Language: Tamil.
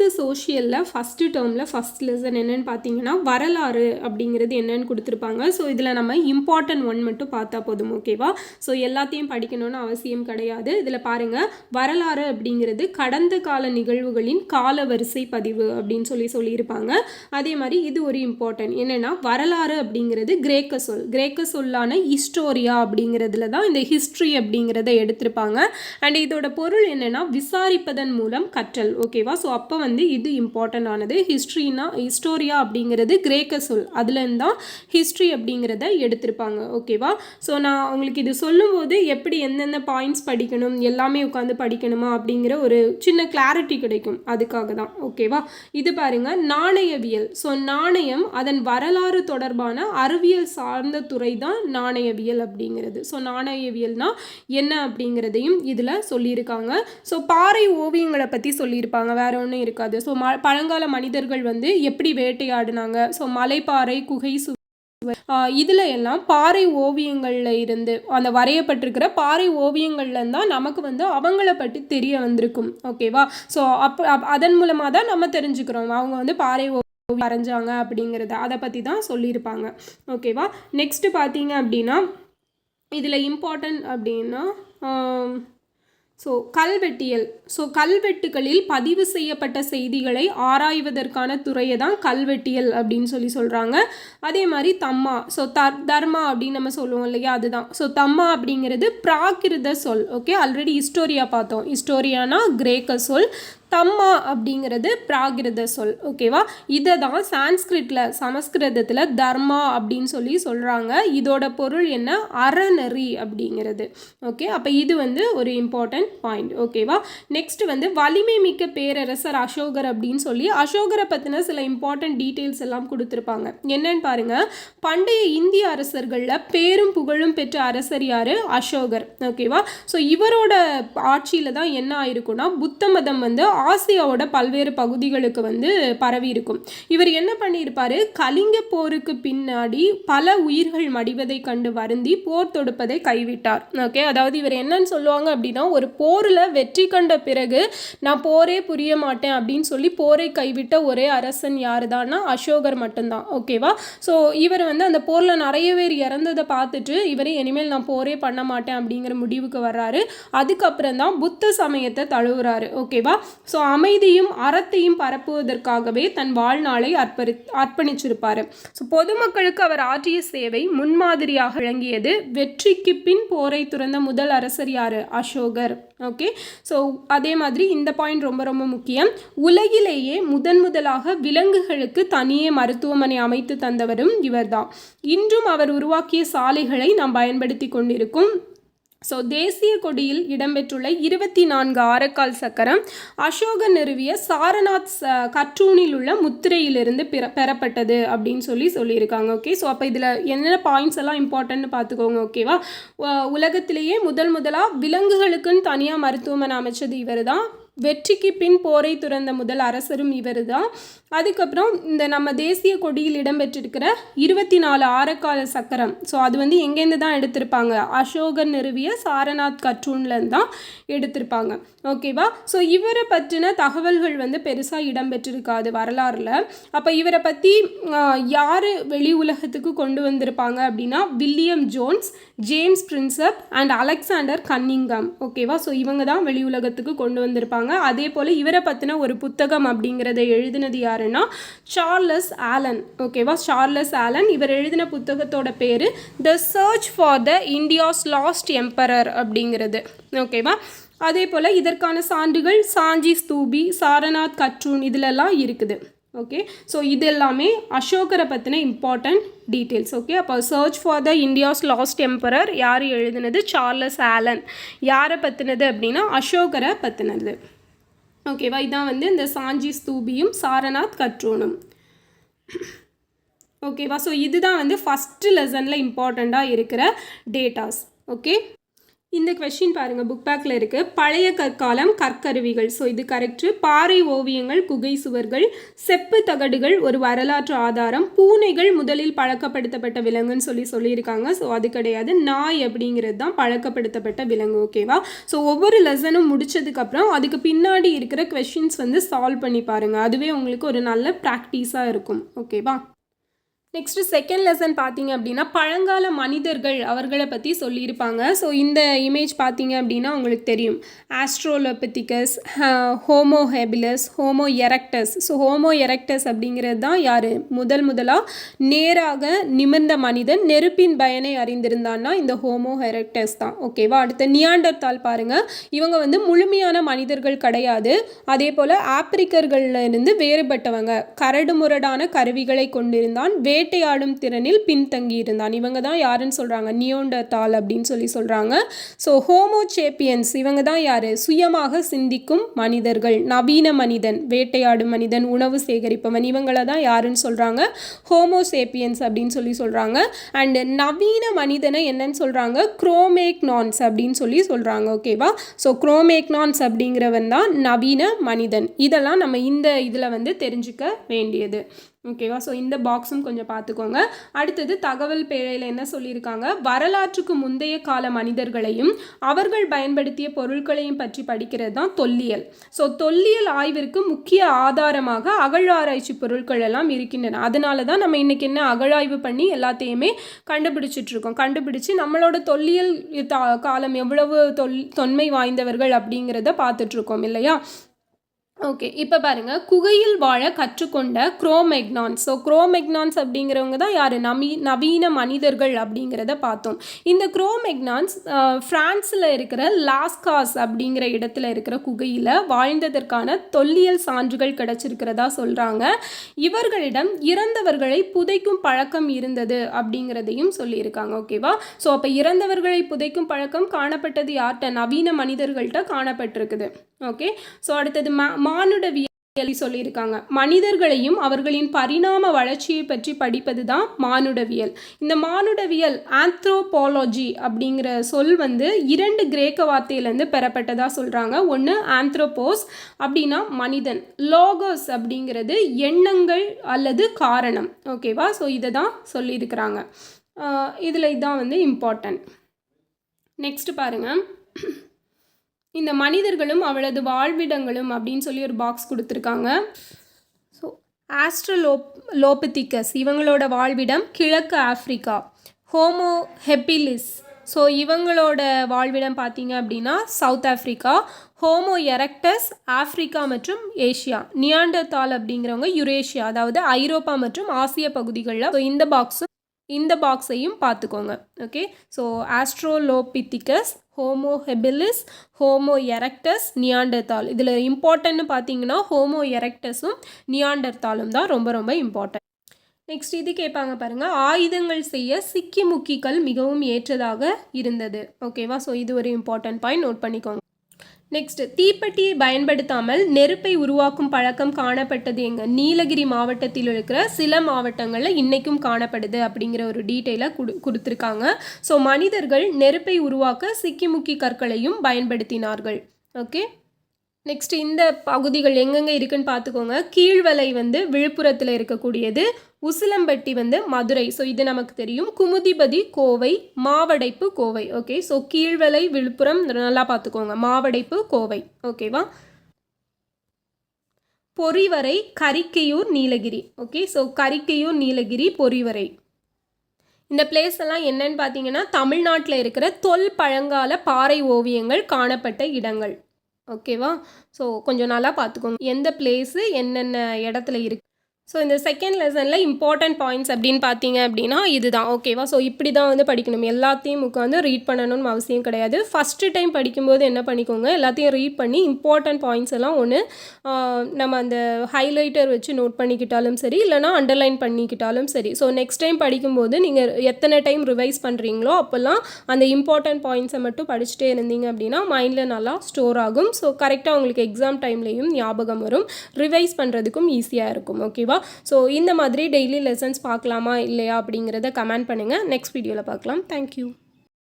சிக்ஸ்த்து சோஷியலில் ஃபஸ்ட்டு டேர்மில் ஃபஸ்ட் லெசன் என்னென்னு பார்த்தீங்கன்னா வரலாறு அப்படிங்கிறது என்னென்னு கொடுத்துருப்பாங்க. ஸோ இதில் நம்ம இம்பார்ட்டன்ட் ஒன் மட்டும் பார்த்தா போதும், ஓகேவா? ஸோ எல்லாத்தையும் படிக்கணும்னு அவசியம் கிடையாது. இதில் பாருங்கள், வரலாறு அப்படிங்கிறது கடந்த கால நிகழ்வுகளின் கால வரிசை பதிவு அப்படின்னு சொல்லியிருப்பாங்க. அதே மாதிரி இது ஒரு இம்பார்ட்டன்ட் என்னென்னா, வரலாறு அப்படிங்கிறது கிரேக்க சொல்லான ஹிஸ்டோரியா அப்படிங்கிறதுல தான் இந்த ஹிஸ்ட்ரி அப்படிங்கிறத எடுத்திருப்பாங்க. அண்ட் இதோட பொருள் என்னென்னா விசாரிப்பதன் மூலம் கற்றல், ஓகேவா? ஸோ அப்போ வந்து இது இம்பார்ட்டன்ட் ஆனது. ஹிஸ்டோரியா அப்படிங்கிறது கிரேக்க சொல், அதுலேருந்து தான் ஹிஸ்ட்ரி அப்படிங்கிறத எடுத்திருப்பாங்க, ஓகேவா? ஸோ நான் உங்களுக்கு இது சொல்லும்போது எப்படி எந்தெந்த பாயிண்ட்ஸ் படிக்கணும், எல்லாமே உட்காந்து படிக்கணுமா அப்படிங்கிற ஒரு சின்ன கிளாரிட்டி கிடைக்கும், அதுக்காக தான், ஓகேவா? இது பாருங்கள், நாணயவியல். ஸோ நாணயம் அதன் வரலாறு தொடர்பான அறிவியல் சார்ந்த துறை தான் நாணயவியல் அப்படிங்கிறது. ஸோ நாணயவியல்னா என்ன அப்படிங்கிறதையும் இதில் சொல்லியிருக்காங்க. ஸோ பாறை ஓவியங்களை பற்றி சொல்லியிருப்பாங்க, வேற ஒன்றும் இருக்காது. ஸோ பழங்கால மனிதர்கள் வந்து எப்படி வேட்டையாடினாங்க, ஸோ மலைப்பாறை, குகை இதில் எல்லாம் பாறை ஓவியங்களில் இருந்து அந்த வரையப்பட்டிருக்கிற பாறை ஓவியங்கள்லேருந்து தான் நமக்கு வந்து அவங்கள பற்றி தெரிய வந்திருக்கும், ஓகேவா? ஸோ அதன் மூலமாக தான் நம்ம தெரிஞ்சுக்கிறோம் அவங்க வந்து பாறை ஓவியம் வரைஞ்சாங்க அப்படிங்கிறத, அதை பற்றி தான் சொல்லியிருப்பாங்க, ஓகேவா? நெக்ஸ்ட்டு பார்த்தீங்க அப்படின்னா இதில் இம்பார்ட்டன்ட் அப்படின்னா ஸோ கல்வெட்டியல். ஸோ கல்வெட்டுகளில் பதிவு செய்யப்பட்ட செய்திகளை ஆராய்வதற்கான துறையை தான் கல்வெட்டியல் அப்படின்னு சொல்கிறாங்க. அதே மாதிரி தம்மா, ஸோ தர்மா அப்படின்னு நம்ம சொல்லுவோம் இல்லையா, அதுதான். ஸோ தம்மா அப்படிங்கிறது பிராகிருத சொல், ஓகே? ஆல்ரெடி ஹிஸ்டோரியா பார்த்தோம். ஹிஸ்டோரியானா கிரேக்க சொல், தம்மா அப்படிங்கிறது பிராகிருத சொல், ஓகேவா? இதை தான் சமஸ்கிருதத்தில் தர்மா அப்படின்னு சொல்கிறாங்க. இதோட பொருள் என்ன? அறநெறி அப்படிங்கிறது, ஓகே? அப்போ இது வந்து ஒரு இம்பார்ட்டன்ட் பாயிண்ட், ஓகேவா? நெக்ஸ்ட் வந்து வலிமை மிக்க பேரரசர் அசோகர் அப்படின்னு சொல்லி அசோகரை பற்றின சில இம்பார்ட்டன்ட் டீட்டெயில்ஸ் எல்லாம் கொடுத்துருப்பாங்க. என்னன்னு பாருங்க, பண்டைய இந்திய அரசர்களில் பேரும் புகழும் பெற்ற அரசர் யாரு? அசோகர், ஓகேவா? ஸோ இவரோட ஆட்சியில் தான் என்ன ஆயிருக்கும்னா புத்த மதம் வந்து ஆசியாவோட பல்வேறு பகுதிகளுக்கு வந்து பரவி இருக்கும். இவர் என்ன பண்ணியிருப்பாரு, கலிங்க போருக்கு பின்னாடி பல உயிர்கள் மடிவதை கண்டு வருந்தி போர் தொடுப்பதை கைவிட்டார், ஓகே? அதாவது இவர் என்னன்னு சொல்லுவாங்க அப்படின்னா, ஒரு போரில் வெற்றி கண்ட பிறகு நான் போரே புரிய மாட்டேன் அப்படின்னு சொல்லி போரை கைவிட்ட ஒரே அரசன் யாரு தான்னா அசோகர் மட்டும்தான், ஓகேவா? ஸோ இவர் வந்து அந்த போரில் நிறைய பேர் இறந்ததை பார்த்துட்டு இவரே இனிமேல் நான் போரே பண்ண மாட்டேன் அப்படிங்கிற முடிவுக்கு வர்றாரு. அதுக்கப்புறம் தான் புத்த சமயத்தை தழுவுறாரு, ஓகேவா? ஸோ அமைதியும் அறத்தையும் பரப்புவதற்காகவே தன் வாழ்நாளை அர்ப்பணிச்சிருப்பார். ஸோ பொதுமக்களுக்கு அவர் ஆற்றிய சேவை முன்மாதிரியாக விளங்கியது. வெற்றிக்கு பின் போரை துறந்த முதல் அரசர் யார்? அசோகர், ஓகே? ஸோ அதே மாதிரி இந்த பாயிண்ட் ரொம்ப ரொம்ப முக்கியம். உலகிலேயே முதலாக விலங்குகளுக்கு தனியே மருத்துவமனை அமைத்து தந்தவரும் இவர்தான். இன்றும் அவர் உருவாக்கிய சாலைகளை நாம் பயன்படுத்தி கொண்டிருக்கும். ஸோ தேசிய கொடியில் இடம்பெற்றுள்ள 24 ஆரக்கால் சக்கரம் அசோகர் நிறுவிய சாரநாத் கற்றூனில் உள்ள முத்திரையிலிருந்து பெறப்பட்டது அப்படின்னு சொல்லியிருக்காங்க, ஓகே? ஸோ அப்போ இதில் என்னென்ன பாயிண்ட்ஸ் எல்லாம் இம்பார்ட்டன்ட்னு பார்த்துக்கோங்க, ஓகேவா? உலகத்திலேயே முதலாக விலங்குகளுக்குன்னு தனியாக மருத்துவமனை அமைச்சது இவர் தான். வெற்றிக்கு பின் போரை துறந்த முதல் அரசரும் இவர் தான். அதுக்கப்புறம் இந்த நம்ம தேசிய கொடியில் இடம்பெற்றிருக்கிற 24 ஆரக்கால சக்கரம், ஸோ அது வந்து எங்கேருந்து தான் எடுத்திருப்பாங்க? அசோகர் நிறுவிய சாரநாத் கற்றூன்லேருந்து தான் எடுத்திருப்பாங்க, ஓகேவா? ஸோ இவரை பற்றின தகவல்கள் வந்து பெருசாக இடம்பெற்றிருக்காது வரலாறில். அப்போ இவரை பற்றி யார் வெளி உலகத்துக்கு கொண்டு வந்திருப்பாங்க அப்படின்னா William Jones, James Prinsep and Alexander கன்னிங்கம், ஓகேவா? ஸோ இவங்க தான் வெளி உலகத்துக்கு கொண்டு வந்திருப்பாங்க. அதே போல் இவரை பற்றின ஒரு புத்தகம் அப்படிங்கிறத எழுதினது யாருன்னா சார்லஸ் ஆலன், ஓகேவா? Charles Allen. இவர் எழுதின புத்தகத்தோட பேர் the search for the India's last emperor அப்படிங்கிறது, ஓகேவா? அதே போல் இதற்கான சான்றுகள் சாஞ்சி ஸ்தூபி, சாரநாத் கற்றூன் இதிலெல்லாம் இருக்குது, ஓகே? ஸோ இது எல்லாமே அசோகரை பற்றின இம்பார்ட்டன்ட் டீட்டெயில்ஸ், ஓகே? அப்போ search for the India's last emperor யார் எழுதினது? Charles Allen. யாரை பற்றினது அப்படின்னா அசோகரை பற்றினது, ஓகேவா? இதான் வந்து இந்த சாஞ்சி ஸ்தூபியும் சாரநாத் கற்றூனும், ஓகேவா? ஸோ இதுதான் வந்து ஃபஸ்ட்டு லெசனில் இம்பார்ட்டண்ட்டாக இருக்கிற டேட்டாஸ், ஓகே? இந்த கொஸ்டின் பாருங்கள் புக் பேக்கில் இருக்குது. பழைய கற்காலம் கற்கருவிகள். ஸோ இது கரெக்டு. பாறை ஓவியங்கள், குகை சுவர்கள், செப்பு தகடுகள் ஒரு வரலாற்று ஆதாரம், பூனைகள் முதலில் பழக்கப்படுத்தப்பட்ட விலங்குன்னு சொல்லியிருக்காங்க. ஸோ அது கிடையாது. நாய் அப்படிங்கிறது தான் பழக்கப்படுத்தப்பட்ட விலங்கு. ஓகேவா? ஸோ ஒவ்வொரு லெசனும் முடித்ததுக்கப்புறம் அதுக்கு பின்னாடி இருக்கிற கொஸ்டின்ஸ் வந்து சால்வ் பண்ணி பாருங்கள். அதுவே உங்களுக்கு ஒரு நல்ல ப்ராக்டிஸாக இருக்கும். ஓகேவா? நெக்ஸ்ட்டு செகண்ட் லெசன் பார்த்தீங்க அப்படின்னா பழங்கால மனிதர்கள் அவர்களை பற்றி சொல்லியிருப்பாங்க. ஸோ இந்த இமேஜ் பார்த்தீங்க அப்படின்னா உங்களுக்கு தெரியும். Australopithecus, Homo habilis, Homo erectus. So Homo erectus அப்படிங்கிறது தான் யார்? முதலாக நேராக நிமிர்ந்த மனிதன், நெருப்பின் பயனை அறிந்திருந்தான்னா இந்த ஹோமோ எரெக்டஸ் தான். ஓகேவா? அடுத்த நியாண்டர்தால் பாருங்கள். இவங்க வந்து முழுமையான மனிதர்கள் கிடையாது. அதே போல் ஆப்பிரிக்கர்களிலிருந்து வேறுபட்டவங்க. கரடுமுரடான கருவிகளை கொண்டிருந்தான், வேட்டையாடும் திறனில் பின்தங்கியிருந்தான். இவங்க தான் யாருன்னு சொல்கிறாங்க? நியோண்டர்தால் அப்படின்னு சொல்கிறாங்க. ஸோ ஹோமோ சேப்பியன்ஸ் இவங்க தான் யார்? சுயமாக சிந்திக்கும் மனிதர்கள், நவீன மனிதன், வேட்டையாடும் மனிதன், உணவு சேகரிப்பவன், இவங்களை தான் யாருன்னு சொல்கிறாங்க? ஹோமோ சேப்பியன்ஸ் அப்படின்னு சொல்கிறாங்க. அண்டு நவீன மனிதனை என்னன்னு சொல்கிறாங்க? குரோமேக்னான்ஸ் அப்படின்னு சொல்கிறாங்க. ஓகேவா? ஸோ குரோமேக்னான்ஸ் அப்படிங்கிறவன் தான் நவீன மனிதன். இதெல்லாம் நம்ம இந்த இதில் வந்து தெரிஞ்சுக்க வேண்டியது. ஓகேவா? ஸோ இந்த பாக்ஸும் கொஞ்சம் பார்த்துக்கோங்க. அடுத்தது தகவல் பேழையில் என்ன சொல்லியிருக்காங்க? வரலாற்றுக்கு முந்தைய கால மனிதர்களையும் அவர்கள் பயன்படுத்திய பொருட்களையும் பற்றி படிக்கிறது தான் தொல்லியல். ஸோ தொல்லியல் ஆய்விற்கு முக்கிய ஆதாரமாக அகழ்வாராய்ச்சி பொருட்கள் எல்லாம் இருக்கின்றன. அதனால தான் நம்ம இன்றைக்கி என்ன அகழாய்வு பண்ணி எல்லாத்தையுமே கண்டுபிடிச்சிட்ருக்கோம். கண்டுபிடிச்சி நம்மளோட தொல்லியல் காலம் எவ்வளவு தொன்மை வாய்ந்தவர்கள் அப்படிங்கிறத பார்த்துட்ருக்கோம் இல்லையா? ஓகே, இப்போ பாருங்கள், குகையில் வாழ கற்றுக்கொண்ட குரோமெக்னான்ஸ். ஸோ குரோமெக்னான்ஸ் அப்படிங்கிறவங்க தான் யார்? நவீன மனிதர்கள் அப்படிங்கிறத பார்த்தோம். இந்த குரோமெக்னான்ஸ் ஃப்ரான்ஸில் இருக்கிற லாஸ்காஸ் அப்படிங்கிற இடத்துல இருக்கிற குகையில் வாழ்ந்ததற்கான தொல்லியல் சான்றுகள் கிடச்சிருக்கிறதா சொல்கிறாங்க. இவர்களிடம் இறந்தவர்களை புதைக்கும் பழக்கம் இருந்தது அப்படிங்கிறதையும் சொல்லியிருக்காங்க. ஓகேவா? ஸோ அப்போ இறந்தவர்களை புதைக்கும் பழக்கம் காணப்பட்டது யார்கிட்ட? நவீன மனிதர்கள்ட்ட காணப்பட்டிருக்குது. ஓகே, ஸோ அடுத்தது மானுடவியல் சொல்லியிருக்காங்க. மனிதர்களையும் அவர்களின் பரிணாம வளர்ச்சியை பற்றி படிப்பது தான் மானுடவியல். இந்த மானுடவியல் ஆந்த்ரோபாலஜி அப்படிங்கிற சொல் வந்து 2 கிரேக்க வார்த்தையிலேருந்து பெறப்பட்டதாக சொல்கிறாங்க. ஒன்று ஆந்த்ரோபோஸ் அப்படின்னா மனிதன், லோகோஸ் அப்படிங்கிறது எண்ணங்கள் அல்லது காரணம். ஓகேவா? ஸோ இதை தான் சொல்லியிருக்கிறாங்க. இதில் இதுதான் வந்து இம்பார்ட்டன்ட். நெக்ஸ்ட் பாருங்கள், இந்த மனிதர்களும் அவளது வாழ்விடங்களும் அப்படின்னு சொல்லி ஒரு பாக்ஸ் கொடுத்துருக்காங்க. ஸோ ஆஸ்ட்ரலோபித்திகஸ் இவங்களோட வாழ்விடம் கிழக்கு ஆஃப்ரிக்கா. ஹோமோ ஹெபிலிஸ் ஸோ இவங்களோட வாழ்விடம் பார்த்தீங்க அப்படின்னா south Africa. Homo erectus Africa மற்றும் ஏஷியா. நியாண்டர்தால் அப்படிங்கிறவங்க யுரேஷியா, அதாவது ஐரோப்பா மற்றும் ஆசிய பகுதிகளில். ஸோ இந்த பாக்ஸையும் பார்த்துக்கோங்க. Okay, so Australopithecus, Homo habilis, Homo erectus, Neanderthal. இதில் இம்பார்ட்டன்ட்னு பார்த்தீங்கன்னா ஹோமோ எரெக்டஸும் நியாண்டர்தாலும் தான் ரொம்ப ரொம்ப இம்பார்ட்டன்ட். நெக்ஸ்ட் இது கேட்பாங்க பாருங்கள், ஆயுதங்கள் செய்ய சிக்கி முக்கிகள் மிகவும் ஏற்றதாக இருந்தது. ஓகேவா? ஸோ இது ஒரு இம்பார்ட்டன்ட் பாயிண்ட், நோட் பண்ணிக்கோங்க. நெக்ஸ்ட், தீப்பெட்டியை பயன்படுத்தாமல் நெருப்பை உருவாக்கும் பழக்கம் காணப்பட்டது எங்க? நீலகிரி மாவட்டத்தில் இருக்கிற சில மாவட்டங்களில் இன்றைக்கும் காணப்படுது அப்படிங்கிற ஒரு டீட்டெயிலாக கொடுத்துருக்காங்க. ஸோ மனிதர்கள் நெருப்பை உருவாக்க சிக்கிமுக்கி கற்களையும் பயன்படுத்தினார்கள். ஓகே, நெக்ஸ்ட் இந்த பகுதிகள் எங்கெங்கே இருக்குன்னு பார்த்துக்கோங்க. கீழ்வலை வந்து விழுப்புரத்தில் இருக்கக்கூடியது, உசிலம்பட்டி வந்து மதுரை. ஸோ இது நமக்கு தெரியும். குமுதிபதி கோவை, மாவடைப்பு கோவை. ஓகே, ஸோ கீழ்வலை விழுப்புரம் நல்லா பார்த்துக்கோங்க, மாவடைப்பு கோவை. ஓகேவா? பொறிவரை கரிக்கையூர் நீலகிரி. Okay, so Karikkaiyur Nilgiri, Porivarai. இந்த பிளேஸ் எல்லாம் என்னன்னு பார்த்தீங்கன்னா தமிழ்நாட்டில் இருக்கிற பழங்கால பாறை ஓவியங்கள் காணப்பட்ட இடங்கள். ஓகேவா? ஸோ கொஞ்சம் நல்லா பார்த்துக்கோங்க எந்த பிளேஸு என்னென்ன இடத்துல இருக்குது. ஸோ இந்த செகண்ட் லெசனில் இம்பார்ட்டன்ட் பாயிண்ட்ஸ் அப்படின்னு பார்த்தீங்க அப்படின்னா இதுதான். ஓகேவா? ஸோ இப்படி தான் வந்து படிக்கணும். எல்லாத்தையும் உட்காந்து ரீட் பண்ணணும்னு அவசியம் கிடையாது. ஃபஸ்ட்டு டைம் படிக்கும்போது என்ன பண்ணிக்கோங்க, எல்லாத்தையும் ரீட் பண்ணி இம்பார்ட்டன்ட் பாயிண்ட்ஸ் எல்லாம் ஒன்று நம்ம அந்த ஹைலைட்டர் வச்சு நோட் பண்ணிக்கிட்டாலும் சரி, இல்லைனா அண்டர்லைன் பண்ணிக்கிட்டாலும் சரி. ஸோ நெக்ஸ்ட் டைம் படிக்கும்போது நீங்கள் எத்தனை டைம் ரிவைஸ் பண்ணுறீங்களோ அப்போல்லாம் அந்த இம்பார்ட்டன்ட் பாயிண்ட்ஸை மட்டும் படிச்சுட்டே இருந்தீங்க அப்படின்னா மைண்டில் நல்லா ஸ்டோர் ஆகும். ஸோ கரெக்டாக உங்களுக்கு எக்ஸாம் டைம்லேயும் ஞாபகம் வரும், ரிவைஸ் பண்ணுறதுக்கும் ஈஸியாக இருக்கும். ஓகேவா? ஸோ இந்த மாதிரி டெய்லி லெசன்ஸ் பார்க்கலாமா இல்லையா அப்படிங்கிறத கமெண்ட் பண்ணுங்கள். நெக்ஸ்ட் வீடியோவில் பார்க்கலாம். தேங்க்யூ.